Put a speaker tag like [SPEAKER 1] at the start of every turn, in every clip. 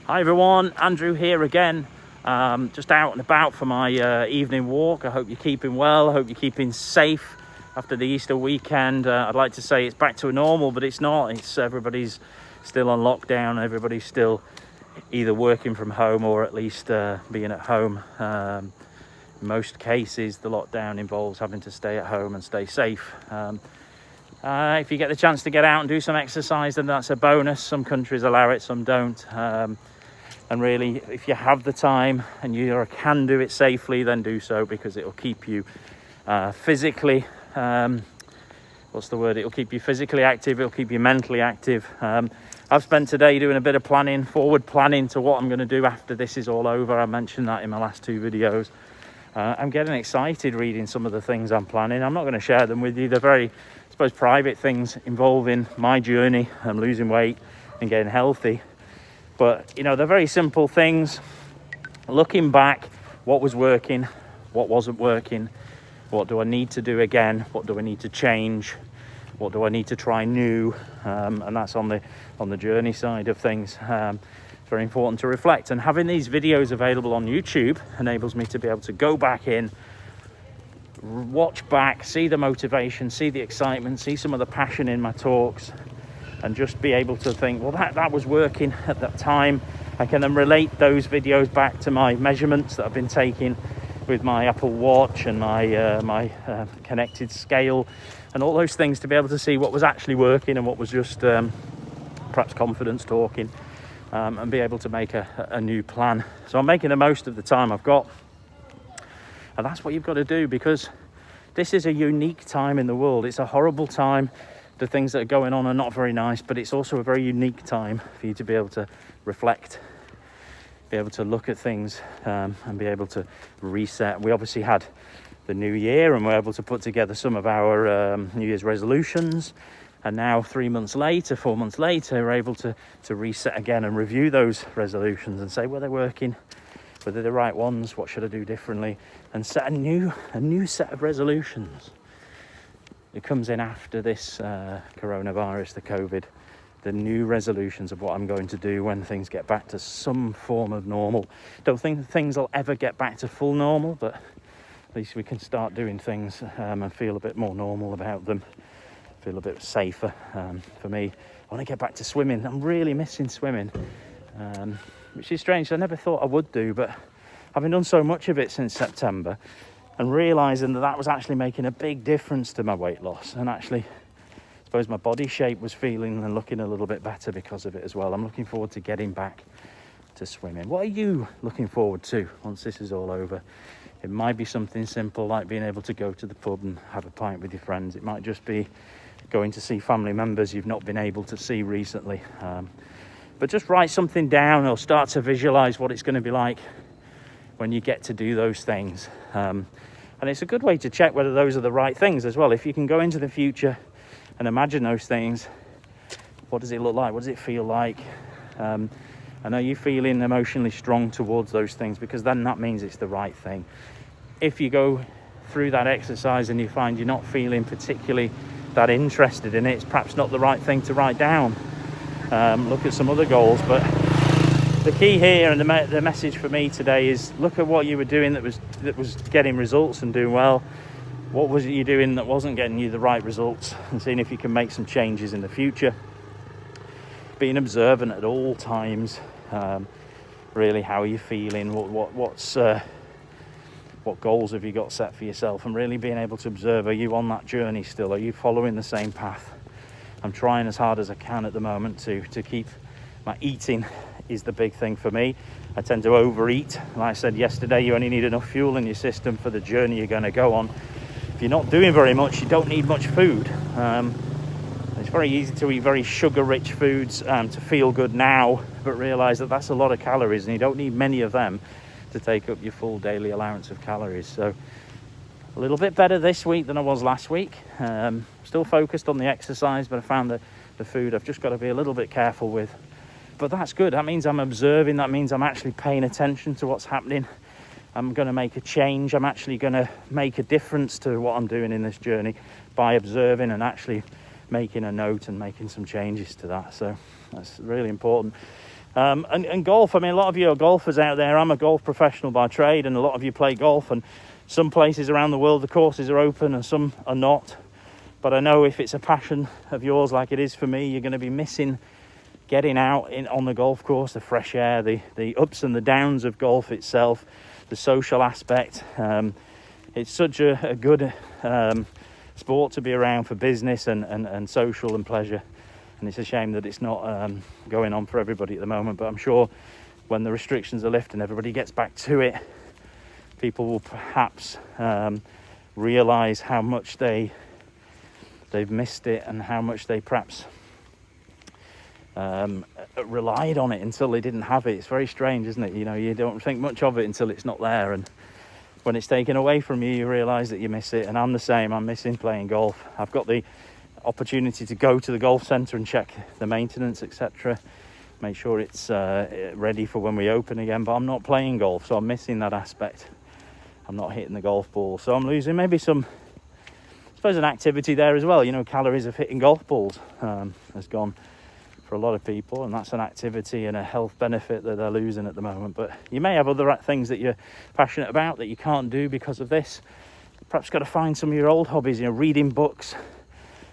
[SPEAKER 1] Hi everyone, Andrew here again. Just out and about for my evening walk. I hope you're keeping well. I hope you're keeping safe after the Easter weekend. I'd like to say it's back to normal, but it's not. Everybody's still on lockdown. Everybody's still either working from home or at least being at home. In most cases, the lockdown involves having to stay at home and stay safe. If you get the chance to get out and do some exercise, then that's a bonus. Some countries allow it, some don't. And really, if you have the time and you can do it safely, then do so, because it'll keep you physically, it'll keep you physically active, it'll keep you mentally active. I've spent today doing a bit of planning, forward planning to what I'm going to do after this is all over. I mentioned that in my last two videos. I'm getting excited reading some of the things I'm planning. I'm not going to share them with you. They're very, I suppose, private things involving my journey and losing weight and getting healthy. But, they're very simple things. Looking back, what was working, what wasn't working, what do I need to do again, what do I need to change, what do I need to try new, and that's on the journey side of things. It's very important to reflect, and having these videos available on YouTube enables me to be able to go back in, watch back, see the motivation, see the excitement, see some of the passion in my talks, and just be able to think, well, that was working at that time. I can then relate those videos back to my measurements that I've been taking with my Apple Watch and my connected scale and all those things, to be able to see what was actually working and what was just perhaps confidence talking, and be able to make a new plan. So I'm making the most of the time I've got, and that's what you've got to do, because this is a unique time in the world. It's a horrible time. The things that are going on are not very nice, but it's also a very unique time for you to be able to reflect, be able to look at things, and be able to reset. We obviously had the new year and we're able to put together some of our New Year's resolutions, and now 4 months later, we're able to reset again and review those resolutions and say, were they working? Were they the right ones? What should I do differently? And set a new set of resolutions. It comes in after this coronavirus, the COVID, the new resolutions of what I'm going to do when things get back to some form of normal. Don't think things will ever get back to full normal, but at least we can start doing things and feel a bit more normal about them, feel a bit safer. For me, I want to get back to swimming. I'm really missing swimming, which is strange. I never thought I would do, but having done so much of it since September, and realising that was actually making a big difference to my weight loss, and actually I suppose my body shape was feeling and looking a little bit better because of it as well. I'm looking forward to getting back to swimming. What are you looking forward to once this is all over? It might be something simple like being able to go to the pub and have a pint with your friends. It might just be going to see family members you've not been able to see recently. But just write something down or start to visualise what it's going to be like when you get to do those things. And it's a good way to check whether those are the right things as well. If you can go into the future and imagine those things, what does it look like? What does it feel like? And are you feeling emotionally strong towards those things? Because then that means it's the right thing. If you go through that exercise and you find you're not feeling particularly that interested in it, it's perhaps not the right thing to write down. Look at some other goals. But the key here, and the message for me today, is look at what you were doing that was getting results and doing well. What was it you doing that wasn't getting you the right results, and seeing if you can make some changes in the future. Being observant at all times. Really, how are you feeling? What goals have you got set for yourself? And really being able to observe, are you on that journey still? Are you following the same path? I'm trying as hard as I can at the moment to keep my eating is the big thing for me. I tend to overeat. Like I said yesterday, you only need enough fuel in your system for the journey you're going to go on. If you're not doing very much, you don't need much food. It's very easy to eat very sugar-rich foods to feel good now, but realise that that's a lot of calories, and you don't need many of them to take up your full daily allowance of calories. So a little bit better this week than I was last week. Still focused on the exercise, but I found that the food I've just got to be a little bit careful with. But that's good. That means I'm observing. That means I'm actually paying attention to what's happening. I'm going to make a change. I'm actually going to make a difference to what I'm doing in this journey by observing and actually making a note and making some changes to that. So that's really important. And golf, I mean, a lot of you are golfers out there. I'm a golf professional by trade, and a lot of you play golf, and some places around the world the courses are open and some are not. But I know if it's a passion of yours like it is for me, you're going to be missing getting out on the golf course, the fresh air, the ups and the downs of golf itself, the social aspect. It's such a good sport to be around for business and social and pleasure. And it's a shame that it's not going on for everybody at the moment. But I'm sure when the restrictions are lifted and everybody gets back to it, people will perhaps realise how much they've missed it and how much they perhaps relied on it until they didn't have it. It's very strange, isn't it? You know, you don't think much of it until it's not there, and when it's taken away from you, you realise that you miss it. And I'm the same. I'm missing playing golf. I've got the opportunity to go to the golf centre and check the maintenance, etc., make sure it's ready for when we open again, but I'm not playing golf, so I'm missing that aspect. I'm not hitting the golf ball, so I'm losing maybe some, I suppose, an activity there as well. You know, calories of hitting golf balls has gone for a lot of people, and that's an activity and a health benefit that they're losing at the moment. But you may have other things that you're passionate about that you can't do because of this. Perhaps got to find some of your old hobbies, you know, reading books,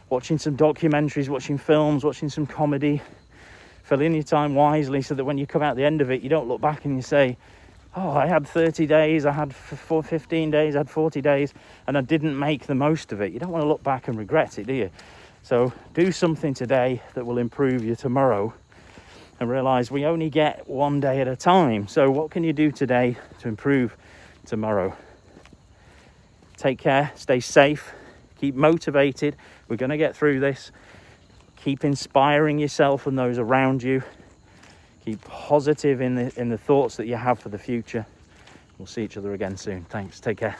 [SPEAKER 1] watching some documentaries, watching films, watching some comedy. Fill in your time wisely so that when you come out the end of it, you don't look back and you say, oh, I had 30 days, I had 15 days, I had 40 days, and I didn't make the most of it. You don't want to look back and regret it, do you? So do something today that will improve you tomorrow, and realise we only get one day at a time. So what can you do today to improve tomorrow? Take care, stay safe, keep motivated. We're going to get through this. Keep inspiring yourself and those around you. Keep positive in the thoughts that you have for the future. We'll see each other again soon. Thanks. Take care.